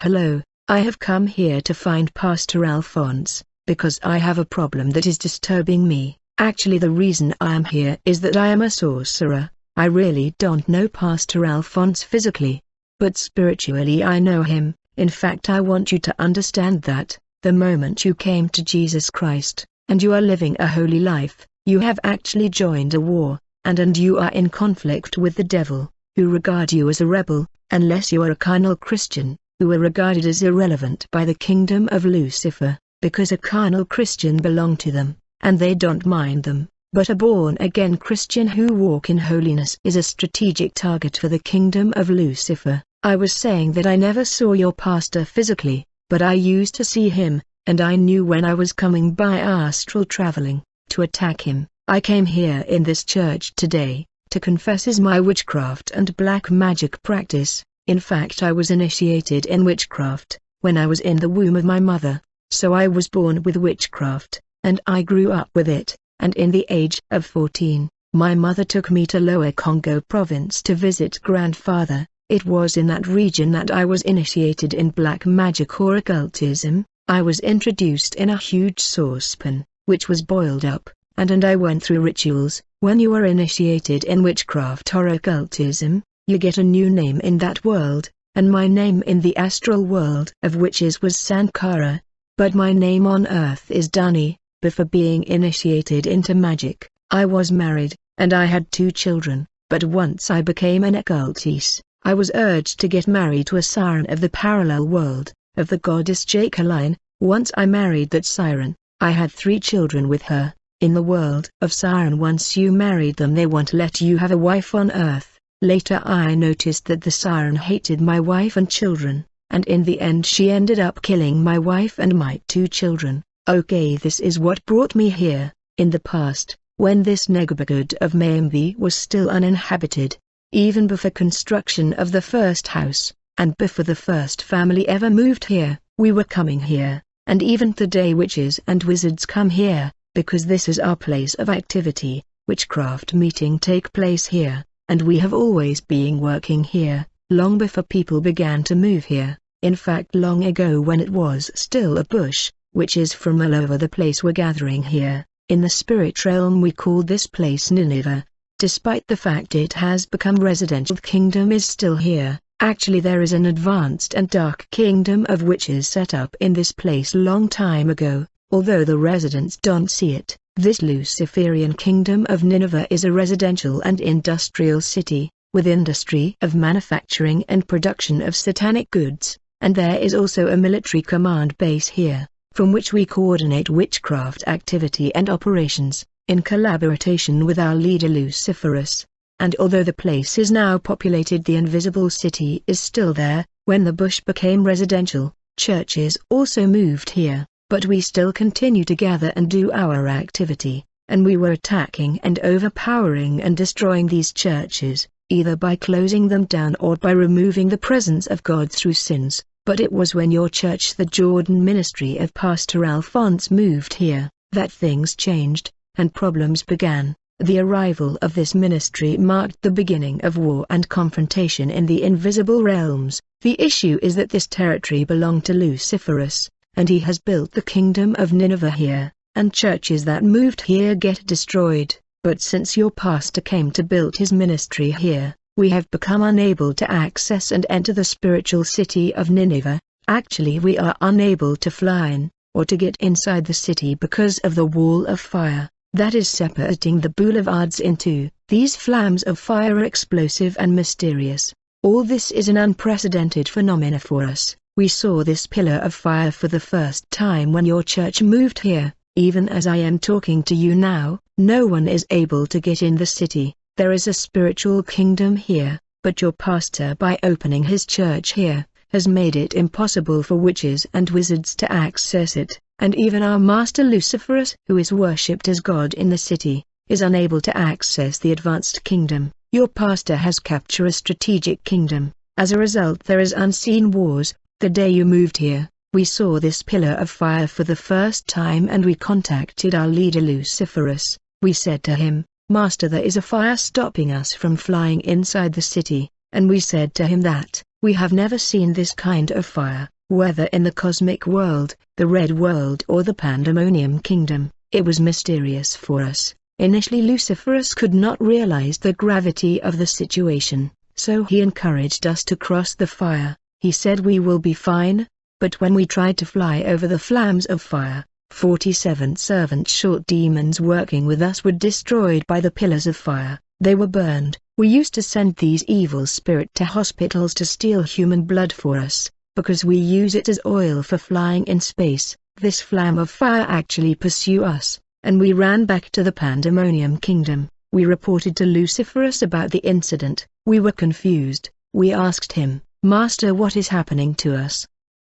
Hello, I have come here to find Pastor Alphonse, because I have a problem that is disturbing me. Actually, the reason I am here is that I am a sorcerer. I really don't know Pastor Alphonse physically, but spiritually I know him. In fact, I want you to understand that, the moment you came to Jesus Christ, and you are living a holy life, you have actually joined a war, and you are in conflict with the devil, who regard you as a rebel, unless you are a carnal Christian, who are regarded as irrelevant by the kingdom of Lucifer, because a carnal Christian belong to them, and they don't mind them, but a born-again Christian who walk in holiness is a strategic target for the kingdom of Lucifer. I was saying that I never saw your pastor physically, but I used to see him, and I knew when I was coming by astral traveling, to attack him. I came here in this church today, to confess my witchcraft and black magic practice. In fact, I was initiated in witchcraft when I was in the womb of my mother, so I was born with witchcraft, and I grew up with it, and in the age of 14, my mother took me to Lower Congo province to visit grandfather. It was in that region that I was initiated in black magic or occultism. I was introduced in a huge saucepan, which was boiled up, and I went through rituals. When you are initiated in witchcraft or occultism, you get a new name in that world, and my name in the astral world of witches was Sankara, but my name on earth is Dani. Before being initiated into magic, I was married, and I had 2 children, but once I became an occultist, I was urged to get married to a siren of the parallel world, of the goddess Jacqueline. Once I married that siren, I had 3 children with her. In the world of siren, once you married them, they won't let you have a wife on earth. Later I noticed that the siren hated my wife and children, and in the end she ended up killing my wife and my 2 children. Okay, this is what brought me here. In the past, when this neighborhood of Mayembe was still uninhabited, even before construction of the first house, and before the first family ever moved here, we were coming here, and even today witches and wizards come here, because this is our place of activity. Witchcraft meeting take place here, and we have always been working here, long before people began to move here. In fact, long ago when it was still a bush, witches from all over the place were gathering here. In the spirit realm we called this place Nineveh. Despite the fact it has become residential, the kingdom is still here. Actually, there is an advanced and dark kingdom of witches set up in this place long time ago, although the residents don't see it. This Luciferian kingdom of Nineveh is a residential and industrial city, with industry of manufacturing and production of satanic goods, and there is also a military command base here, from which we coordinate witchcraft activity and operations, in collaboration with our leader Luciferus. And although the place is now populated, the invisible city is still there. When the bush became residential, churches also moved here, but we still continue to gather and do our activity, and we were attacking and overpowering and destroying these churches, either by closing them down or by removing the presence of God through sins. But it was when your church, the Jordan ministry of Pastor Alphonse, moved here, that things changed, and problems began. The arrival of this ministry marked the beginning of war and confrontation in the invisible realms. The issue is that this territory belonged to Luciferus, and he has built the kingdom of Nineveh here, and churches that moved here get destroyed. But since your pastor came to build his ministry here, we have become unable to access and enter the spiritual city of Nineveh. Actually, we are unable to fly in, or to get inside the city because of the wall of fire that is separating the boulevards in two. These flames of fire are explosive and mysterious. All this is an unprecedented phenomena for us. We saw this pillar of fire for the first time when your church moved here. Even as I am talking to you now, no one is able to get in the city. There is a spiritual kingdom here, but your pastor, by opening his church here, has made it impossible for witches and wizards to access it, and even our master Luciferus, who is worshipped as God in the city, is unable to access the advanced kingdom. Your pastor has captured a strategic kingdom. As a result, there is unseen wars. The day you moved here, we saw this pillar of fire for the first time, and we contacted our leader Luciferus. We said to him, "Master, there is a fire stopping us from flying inside the city," and we said to him that, We have never seen this kind of fire, whether in the cosmic world, the Red World or the Pandemonium Kingdom. It was mysterious for us. Initially Luciferus could not realize the gravity of the situation, so he encouraged us to cross the fire. He said we will be fine, but when we tried to fly over the flames of fire, 47 servant short demons working with us were destroyed by the pillars of fire. They were burned. We used to send these evil spirits to hospitals to steal human blood for us, because we use it as oil for flying in space. This flame of fire actually pursued us, and we ran back to the Pandemonium Kingdom. We reported to Luciferus about the incident. We were confused. We asked him, "Master, what is happening to us?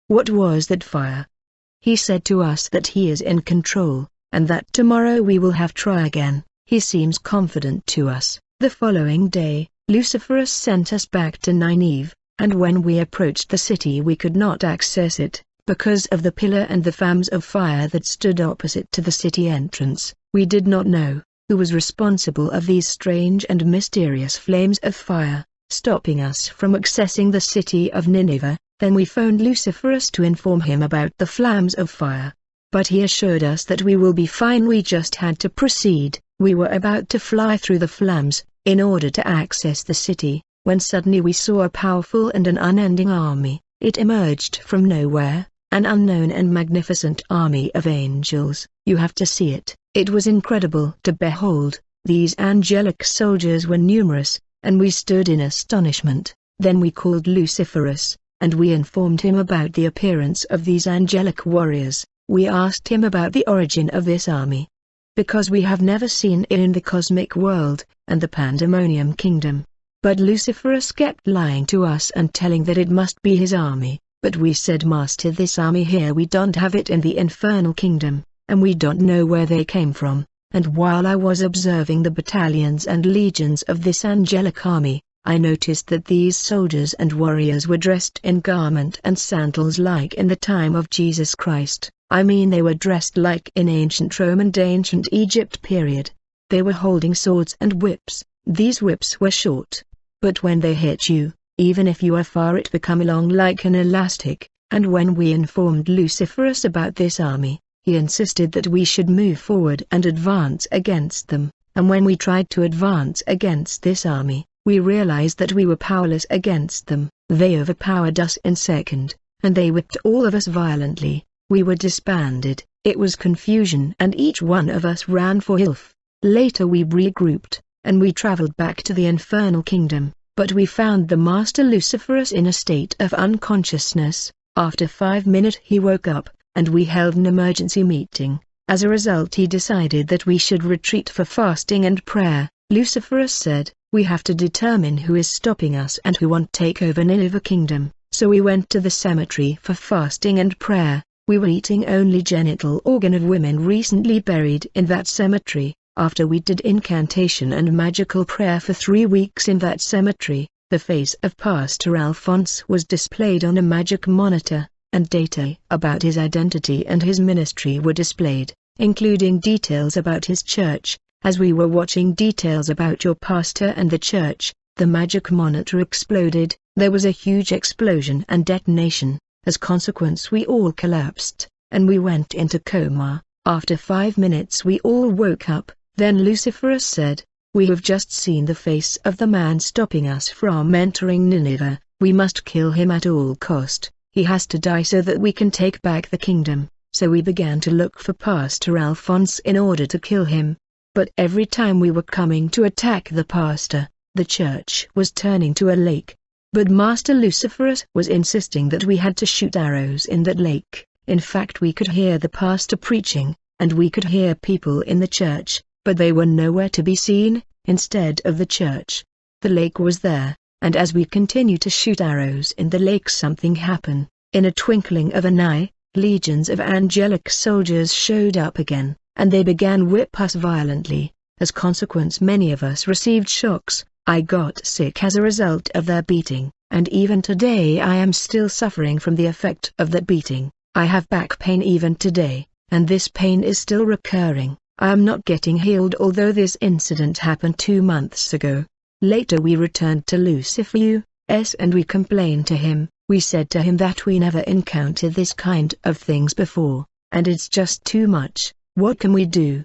What was that fire?" He said to us that he is in control, and that tomorrow we will have try again. He seems confident to us. The following day, Luciferus sent us back to Nineveh, and when we approached the city we could not access it, because of the pillar and the flames of fire that stood opposite to the city entrance. We did not know who was responsible of these strange and mysterious flames of fire, stopping us from accessing the city of Nineveh. Then we phoned Luciferus to inform him about the flames of fire. But he assured us that we will be fine. We just had to proceed. We were about to fly through the flames, in order to access the city, when suddenly we saw a powerful and an unending army. It emerged from nowhere, an unknown and magnificent army of angels. You have to see it. It was incredible to behold. These angelic soldiers were numerous, and we stood in astonishment. Then we called Luciferus, and we informed him about the appearance of these angelic warriors. We asked him about the origin of this army, because we have never seen it in the cosmic world and the Pandemonium Kingdom. But Luciferus kept lying to us and telling that it must be his army. But we said, "Master, this army here, we don't have it in the infernal kingdom, and we don't know where they came from." And while I was observing the battalions and legions of this angelic army, I noticed that these soldiers and warriors were dressed in garment and sandals like in the time of Jesus Christ. I mean, they were dressed like in ancient Rome and ancient Egypt period. They were holding swords and whips. These whips were short, but when they hit you, even if you are far, it become long like an elastic. And when we informed Luciferus about this army, he insisted that we should move forward and advance against them. And when we tried to advance against this army, we realized that we were powerless against them. They overpowered us in a second, and they whipped all of us violently. We were disbanded. It was confusion, and each one of us ran for health. Later we regrouped, and we traveled back to the infernal kingdom, but we found the master Luciferus in a state of unconsciousness. After 5 minutes he woke up, and we held an emergency meeting. As a result, he decided that we should retreat for fasting and prayer. Luciferus said, "We have to determine who is stopping us and who won't take over Nineveh kingdom." So we went to the cemetery for fasting and prayer. We were eating only genital organ of women recently buried in that cemetery. After we did incantation and magical prayer for 3 weeks in that cemetery, the face of Pastor Alphonse was displayed on a magic monitor, and data about his identity and his ministry were displayed, including details about his church. As we were watching details about your pastor and the church, the magic monitor exploded. There was a huge explosion and detonation. As consequence, we all collapsed, and we went into coma. After 5 minutes we all woke up. Then Luciferus said, "We have just seen the face of the man stopping us from entering Nineveh. We must kill him at all cost. He has to die so that we can take back the kingdom." So we began to look for Pastor Alphonse in order to kill him. But every time we were coming to attack the pastor, the church was turning to a lake. But Master Luciferus was insisting that we had to shoot arrows in that lake. In fact, we could hear the pastor preaching, and we could hear people in the church, but they were nowhere to be seen. Instead of the church, the lake was there, and as we continued to shoot arrows in the lake, something happened. In a twinkling of an eye, legions of angelic soldiers showed up again, and they began whip us violently. As consequence, many of us received shocks. I got sick as a result of their beating, and even today I am still suffering from the effect of that beating. I have back pain even today, and this pain is still recurring. I am not getting healed, although this incident happened 2 months ago. Later we returned to Luciferus, and we complained to him. We said to him that we never encountered this kind of things before, and it's just too much. What can we do?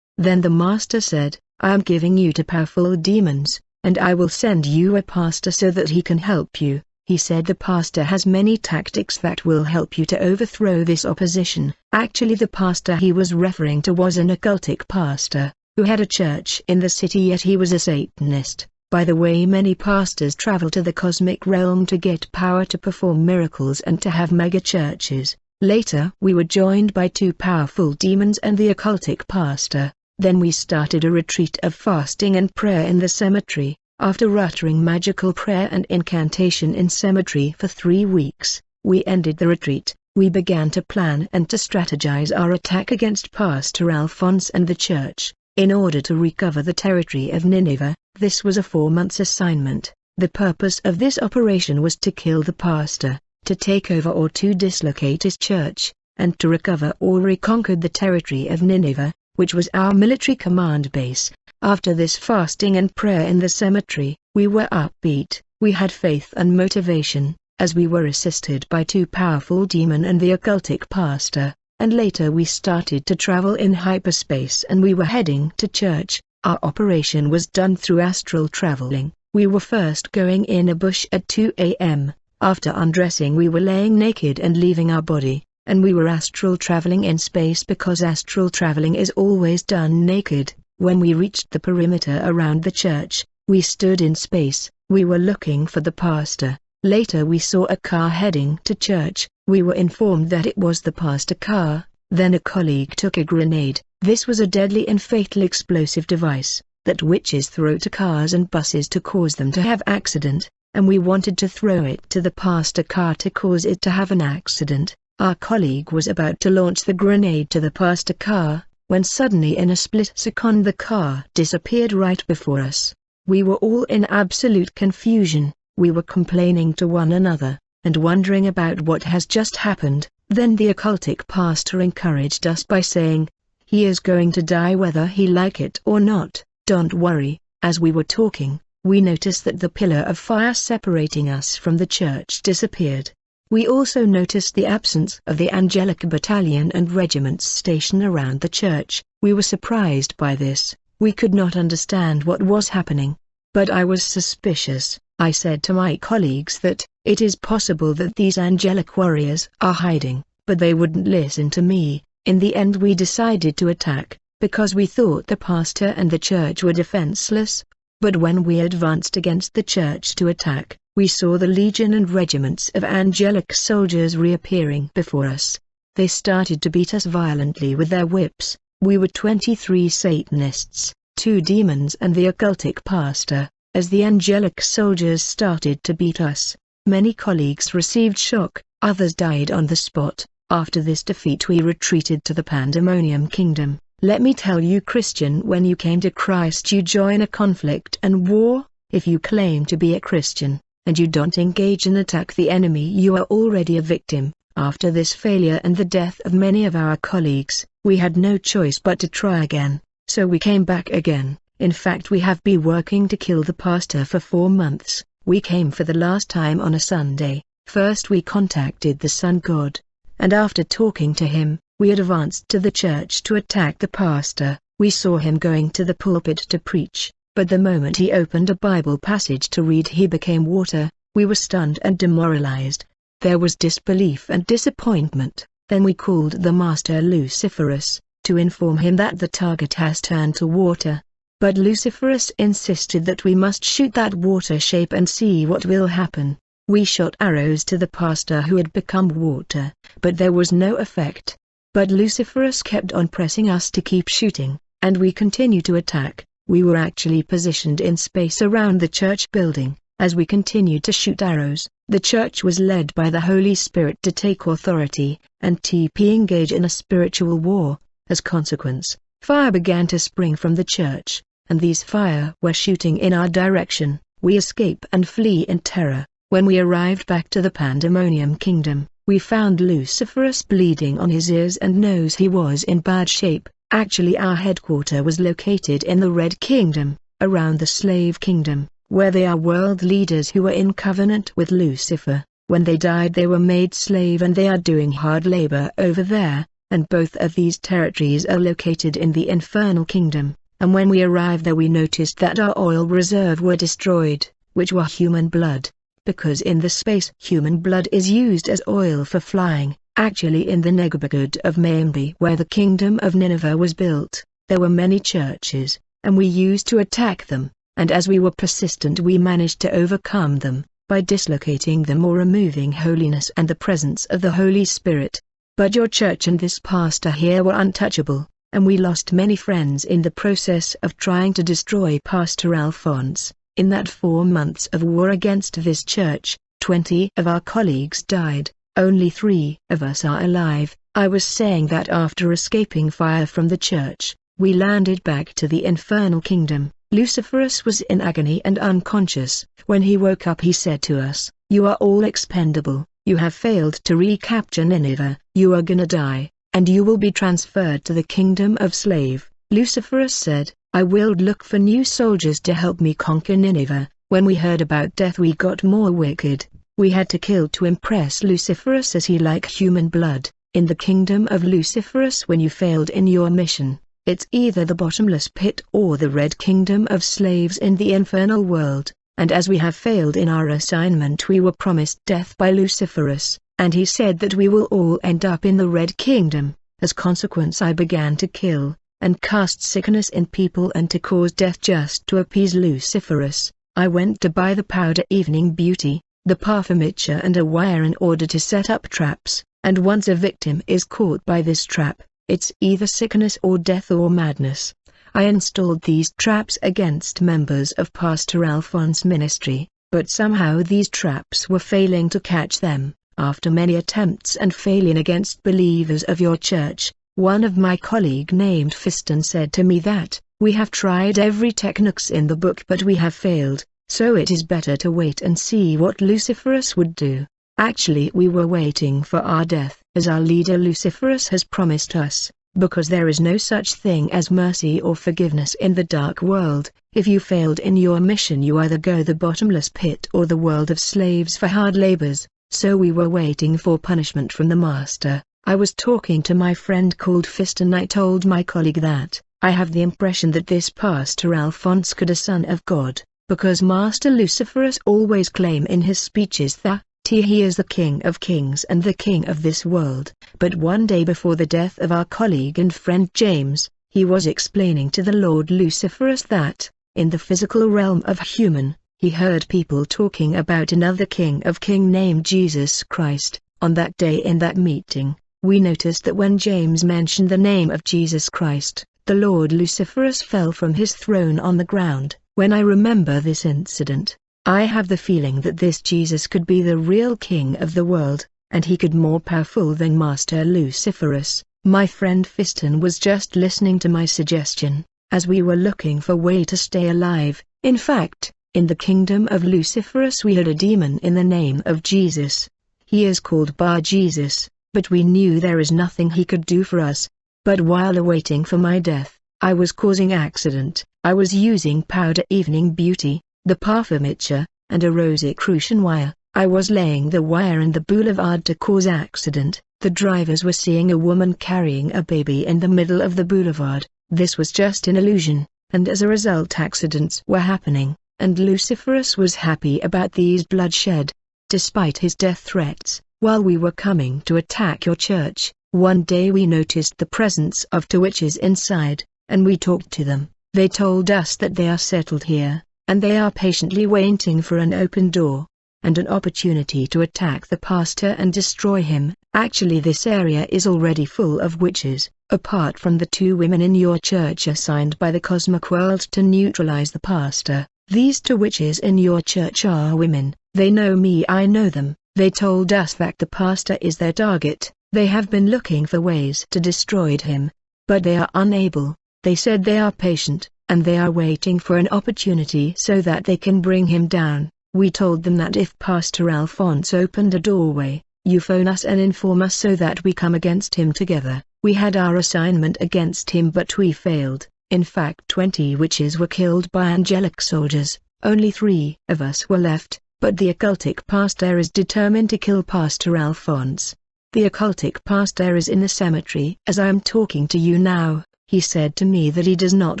Then the master said, I am giving you to powerful demons, and I will send you a pastor so that he can help you. He said the pastor has many tactics that will help you to overthrow this opposition. Actually the pastor he was referring to was an occultic pastor, who had a church in the city, yet he was a Satanist. By the way, many pastors travel to the cosmic realm to get power to perform miracles and to have mega churches. Later we were joined by 2 powerful demons and the occultic pastor. Then we started a retreat of fasting and prayer in the cemetery. After uttering magical prayer and incantation in cemetery for 3 weeks, we ended the retreat. We began to plan and to strategize our attack against Pastor Alphonse and the church, in order to recover the territory of Nineveh. This was a 4-month assignment. The purpose of this operation was to kill the pastor, to take over or to dislocate his church, and to recover or reconquer the territory of Nineveh, which was our military command base. After this fasting and prayer in the cemetery, we were upbeat. We had faith and motivation, as we were assisted by 2 powerful demons and the occultic pastor, and later we started to travel in hyperspace and we were heading to church. Our operation was done through astral traveling. We were first going in a bush at 2 a.m. After undressing we were laying naked and leaving our body, and we were astral traveling in space because astral traveling is always done naked. When we reached the perimeter around the church, we stood in space. We were looking for the pastor. Later we saw a car heading to church. We were informed that it was the pastor car. Then a colleague took a grenade. This was a deadly and fatal explosive device that witches throw to cars and buses to cause them to have accident, and we wanted to throw it to the pastor car to cause it to have an accident. Our colleague was about to launch the grenade to the pastor car, when suddenly in a split second the car disappeared right before us. We were all in absolute confusion. We were complaining to one another, and wondering about what has just happened. Then the occultic pastor encouraged us by saying, he is going to die whether he like it or not, don't worry. As we were talking, we noticed that the pillar of fire separating us from the church disappeared. We also noticed the absence of the angelic battalion and regiments stationed around the church. We were surprised by this. We could not understand what was happening. But I was suspicious. I said to my colleagues that it is possible that these angelic warriors are hiding, but they wouldn't listen to me. In the end we decided to attack, because we thought the pastor and the church were defenseless. But when we advanced against the church to attack, we saw the legion and regiments of angelic soldiers reappearing before us. They started to beat us violently with their whips. We were 23 Satanists, 2 demons and the occultic pastor. As the angelic soldiers started to beat us, many colleagues received shock, others died on the spot. After this defeat we retreated to the Pandemonium Kingdom. Let me tell you, Christian, when you came to Christ you join a conflict and war. If you claim to be a Christian, and you don't engage and attack the enemy, you are already a victim. After this failure and the death of many of our colleagues, we had no choice but to try again, so we came back again. In fact, we have been working to kill the pastor for 4 months. We came for the last time on a Sunday. First we contacted the sun god, and after talking to him, we advanced to the church to attack the pastor. We saw him going to the pulpit to preach, but the moment he opened a Bible passage to read he became water. We were stunned and demoralized. There was disbelief and disappointment. Then we called the master Luciferus, to inform him that the target has turned to water. But Luciferus insisted that we must shoot that water shape and see what will happen. We shot arrows to the pastor who had become water, but there was no effect. But Luciferus kept on pressing us to keep shooting, and we continued to attack. We were actually positioned in space around the church building. As we continued to shoot arrows, the church was led by the Holy Spirit to take authority, and engage in a spiritual war. As consequence, fire began to spring from the church, and these fire were shooting in our direction. We escape and flee in terror. When we arrived back to the Pandemonium Kingdom, we found Luciferus bleeding on his ears and nose. He was in bad shape. Actually our headquarters was located in the Red Kingdom, around the Slave Kingdom. where they are world leaders who were in covenant with Lucifer. When they died they were made slave and they are doing hard labor over there, and both of these territories are located in the infernal kingdom. And when we arrived there we noticed that our oil reserve were destroyed, which were human blood, because in the space human blood is used as oil for flying. Actually in the neighborhood of Mambi where the kingdom of Nineveh was built, there were many churches, and we used to attack them, and as we were persistent we managed to overcome them, by dislocating them or removing holiness and the presence of the Holy Spirit. But your church and this pastor here were untouchable, and we lost many friends in the process of trying to destroy Pastor Alphonse. In that 4 months of war against this church, 20 of our colleagues died, only 3 of us are alive. I was saying that after escaping fire from the church, we landed back to the infernal kingdom. Luciferus was in agony and unconscious. When he woke up he said to us, "You are all expendable, you have failed to recapture Nineveh, you are gonna die, and you will be transferred to the kingdom of slave." Luciferus said, "I will look for new soldiers to help me conquer Nineveh." When we heard about death we got more wicked. We had to kill to impress Luciferus as he liked human blood. In the kingdom of Luciferus when you failed in your mission, it's either the bottomless pit or the red kingdom of slaves in the infernal world, and as we have failed in our assignment we were promised death by Luciferus, and he said that we will all end up in the red kingdom. As consequence I began to kill, and cast sickness in people and to cause death just to appease Luciferus. I went to buy the powder Evening Beauty, the parfum mixture and a wire in order to set up traps, and once a victim is caught by this trap, it's either sickness or death or madness. I installed these traps against members of Pastor Alphonse's ministry, but somehow these traps were failing to catch them. After many attempts and failing against believers of your church, one of my colleague named Fiston said to me that, "We have tried every techniques in the book but we have failed, so it is better to wait and see what Luciferus would do." Actually we were waiting for our death, as our leader Luciferus has promised us, because there is no such thing as mercy or forgiveness in the dark world. If you failed in your mission you either go the bottomless pit or the world of slaves for hard labors. So we were waiting for punishment from the master. I was talking to my friend called Fist and I told my colleague that, I have the impression that this Pastor Alphonse could be a son of God, because Master Luciferus always claim in his speeches that he is the King of Kings and the King of this world. But one day before the death of our colleague and friend James, he was explaining to the Lord Luciferus that, in the physical realm of human, he heard people talking about another King of Kings named Jesus Christ. On that day in that meeting, we noticed that when James mentioned the name of Jesus Christ, the Lord Luciferus fell from his throne on the ground. When I remember this incident, I have the feeling that this Jesus could be the real king of the world, and he could be more powerful than Master Luciferus. My friend Fiston was just listening to my suggestion, as we were looking for a way to stay alive. In fact, in the kingdom of Luciferus we had a demon in the name of Jesus. He is called Bar Jesus, but we knew there is nothing he could do for us. But while awaiting for my death, I was causing accident. I was using powder Evening Beauty, the parfum mixture, and a Rosicrucian wire. I was laying the wire in the boulevard to cause accident. The drivers were seeing a woman carrying a baby in the middle of the boulevard. This was just an illusion, and as a result accidents were happening, and Luciferus was happy about these bloodshed. Despite his death threats, while we were coming to attack your church, one day we noticed the presence of 2 witches inside, and we talked to them. They told us that they are settled here, and they are patiently waiting for an open door, and an opportunity to attack the pastor and destroy him. Actually this area is already full of witches, apart from the 2 women in your church assigned by the cosmic world to neutralize the pastor. These 2 witches in your church are women. They know me, I know them. They told us that the pastor is their target. They have been looking for ways to destroy him, but they are unable. They said they are patient, and they are waiting for an opportunity so that they can bring him down. We told them that if Pastor Alphonse opened a doorway, you phone us and inform us so that we come against him together. We had our assignment against him but we failed. In fact 20 witches were killed by angelic soldiers. Only 3 of us were left, but the occultic pastor is determined to kill Pastor Alphonse. The occultic pastor is in the cemetery as I am talking to you now. He said to me that he does not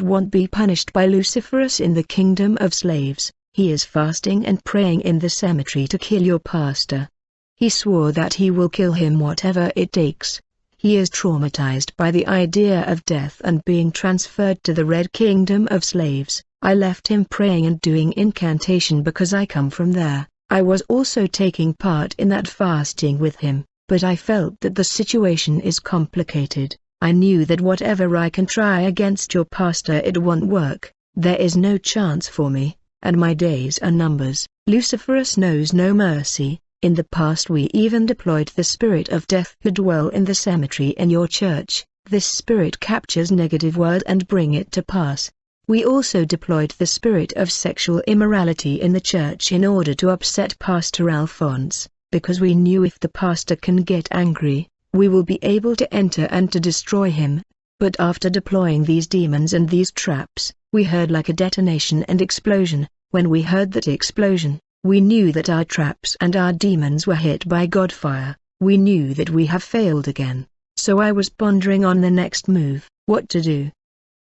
want to be punished by Luciferus in the kingdom of slaves. He is fasting and praying in the cemetery to kill your pastor. He swore that he will kill him whatever it takes. He is traumatized by the idea of death and being transferred to the Red Kingdom of slaves. I left him praying and doing incantation because I come from there. I was also taking part in that fasting with him, but I felt that the situation is complicated. I knew that whatever I can try against your pastor it won't work. There is no chance for me, and my days are numbers. Luciferus knows no mercy. In the past we even deployed the spirit of death to dwell in the cemetery in your church. This spirit captures negative word and bring it to pass. We also deployed the spirit of sexual immorality in the church in order to upset Pastor Alphonse, because we knew if the pastor can get angry, we will be able to enter and to destroy him. But after deploying these demons and these traps, we heard like a detonation and explosion. When we heard that explosion, we knew that our traps and our demons were hit by Godfire. We knew that we have failed again. So I was pondering on the next move, what to do.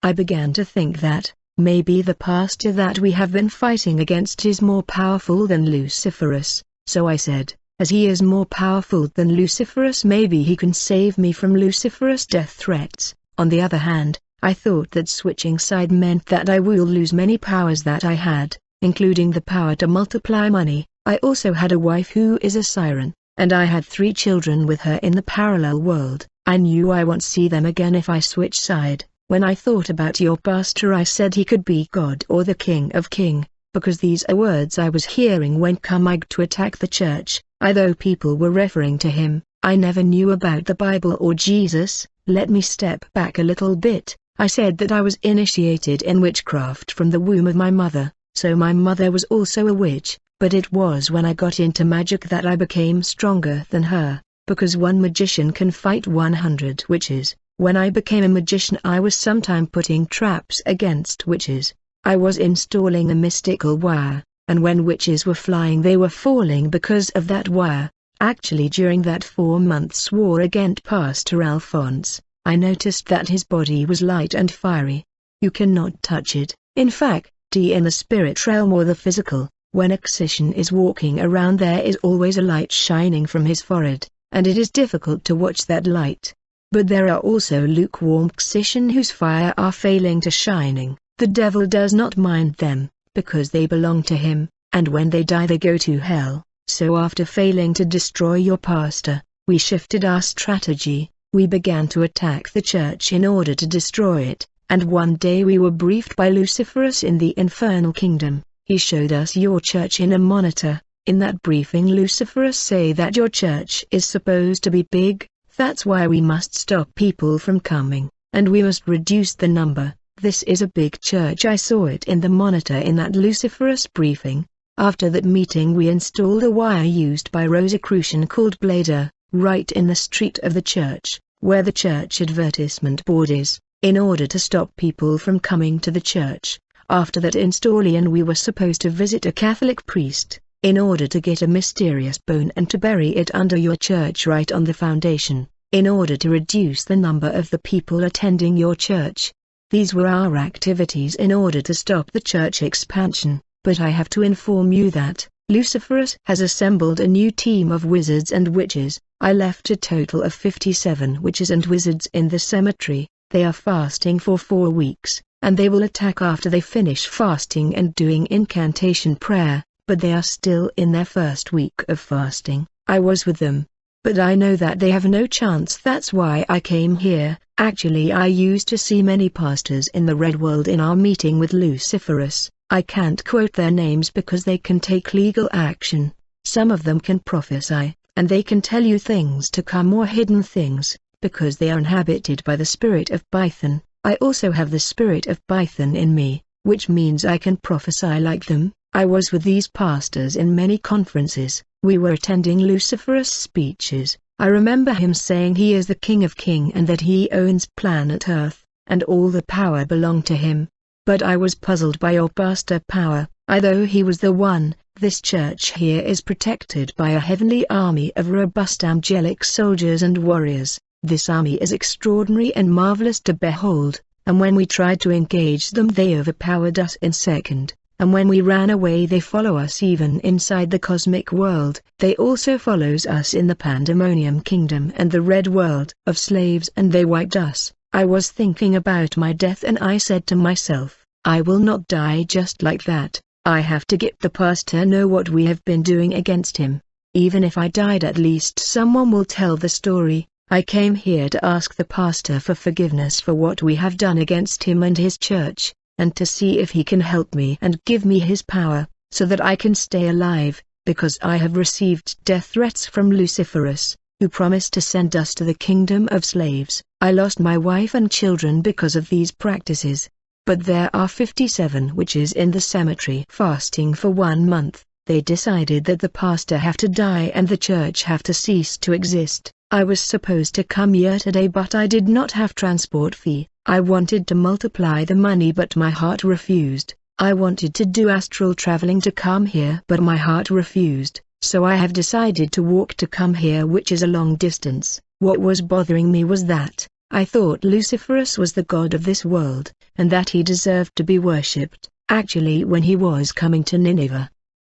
I began to think that, maybe the pastor that we have been fighting against is more powerful than Luciferus. So I said, as he is more powerful than Luciferus, maybe he can save me from Luciferus' death threats. On the other hand, I thought that switching side meant that I will lose many powers that I had, including the power to multiply money. I also had a wife who is a siren, and I had 3 children with her in the parallel world. I knew I won't see them again if I switch side. When I thought about your pastor, I said he could be God or the King of King, because these are words I was hearing when coming to attack the church. Although people were referring to him, I never knew about the Bible or Jesus. Let me step back a little bit. I said that I was initiated in witchcraft from the womb of my mother, so my mother was also a witch, but it was when I got into magic that I became stronger than her, because one magician can fight 100 witches. When I became a magician, I was sometime putting traps against witches. I was installing a mystical wire, and when witches were flying they were falling because of that wire. Actually, during that 4 months war against Pastor Alphonse, I noticed that his body was light and fiery. You cannot touch it. In fact, in the spirit realm or the physical, when a Xishan is walking around, there is always a light shining from his forehead, and it is difficult to watch that light. But there are also lukewarm Xishan whose fire are failing to shining. The devil does not mind them, because they belong to him, and when they die they go to hell. So after failing to destroy your pastor, we shifted our strategy. We began to attack the church in order to destroy it, and one day we were briefed by Luciferus in the infernal kingdom. He showed us your church in a monitor. In that briefing, Luciferus say that your church is supposed to be big. That's why we must stop people from coming, and we must reduce the number. This is a big church. I saw it in the monitor in that Luciferus briefing. After that meeting we installed a wire used by Rosicrucian called Blader, right in the street of the church, where the church advertisement board is, in order to stop people from coming to the church. After that installation we were supposed to visit a Catholic priest, in order to get a mysterious bone and to bury it under your church right on the foundation, in order to reduce the number of the people attending your church. These were our activities in order to stop the church expansion, but I have to inform you that Luciferus has assembled a new team of wizards and witches. I left a total of 57 witches and wizards in the cemetery. They are fasting for 4 weeks, and they will attack after they finish fasting and doing incantation prayer. But they are still in their first week of fasting. I was with them, but I know that they have no chance. That's why I came here. Actually, I used to see many pastors in the Red World in our meeting with Luciferus. I can't quote their names because they can take legal action. Some of them can prophesy, and they can tell you things to come or hidden things, because they are inhabited by the spirit of Python. I also have the spirit of Python in me, which means I can prophesy like them. I was with these pastors in many conferences. We were attending Luciferus' speeches. I remember him saying he is the King of King and that he owns planet Earth, and all the power belonged to him. But I was puzzled by your pastor power. Although he was the one, this church here is protected by a heavenly army of robust angelic soldiers and warriors. This army is extraordinary and marvelous to behold, and when we tried to engage them they overpowered us in second, and when we ran away they follow us even inside the cosmic world. They also follows us in the Pandemonium Kingdom and the Red World of slaves, and they wiped us. I was thinking about my death and I said to myself, I will not die just like that. I have to get the pastor know what we have been doing against him. Even if I died, at least someone will tell the story. I came here to ask the pastor for forgiveness for what we have done against him and his church, and to see if he can help me and give me his power, so that I can stay alive, because I have received death threats from Luciferus, who promised to send us to the kingdom of slaves. I lost my wife and children because of these practices. But there are 57 witches in the cemetery fasting for 1 month. They decided that the pastor have to die and the church have to cease to exist. I was supposed to come here today, but I did not have transport fee. I wanted to multiply the money, but my heart refused. I wanted to do astral traveling to come here, but my heart refused. So I have decided to walk to come here, which is a long distance. What was bothering me was that I thought Luciferus was the god of this world, and that he deserved to be worshipped. Actually, when he was coming to Nineveh,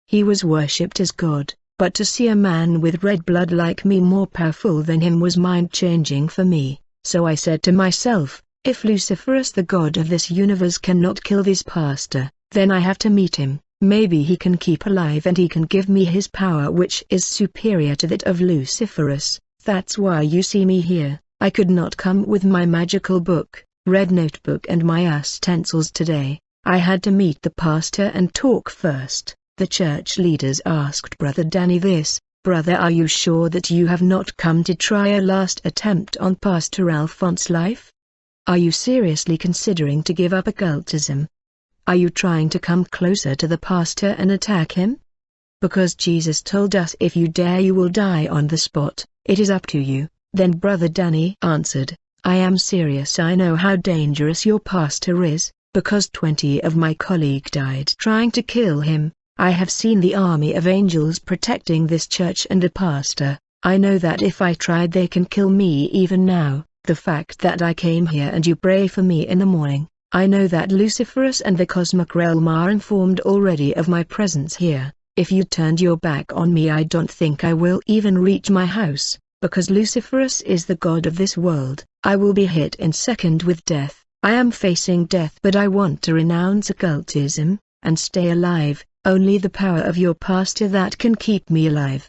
he was worshipped as God, but to see a man with red blood like me more powerful than him was mind-changing for me. So I said to myself, if Luciferus, the god of this universe, cannot kill this pastor, then I have to meet him. Maybe he can keep alive and he can give me his power, which is superior to that of Luciferus. That's why you see me here. I could not come with my magical book, red notebook and my utensils today. I had to meet the pastor and talk first. The church leaders asked Brother Danny this, Brother, are you sure that you have not come to try a last attempt on Pastor Alphonse's life? Are you seriously considering to give up occultism? Are you trying to come closer to the pastor and attack him? Because Jesus told us if you dare you will die on the spot. It is up to you. Then Brother Danny answered, I am serious. I know how dangerous your pastor is, because 20 of my colleagues died trying to kill him. I have seen the army of angels protecting this church and the pastor. I know that if I tried they can kill me even now. The fact that I came here and you pray for me in the morning, I know that Luciferus and the cosmic realm are informed already of my presence here. If you turned your back on me, I don't think I will even reach my house. Because Luciferus is the god of this world, I will be hit in second with death. I am facing death, but I want to renounce occultism, and stay alive. Only the power of your pastor that can keep me alive.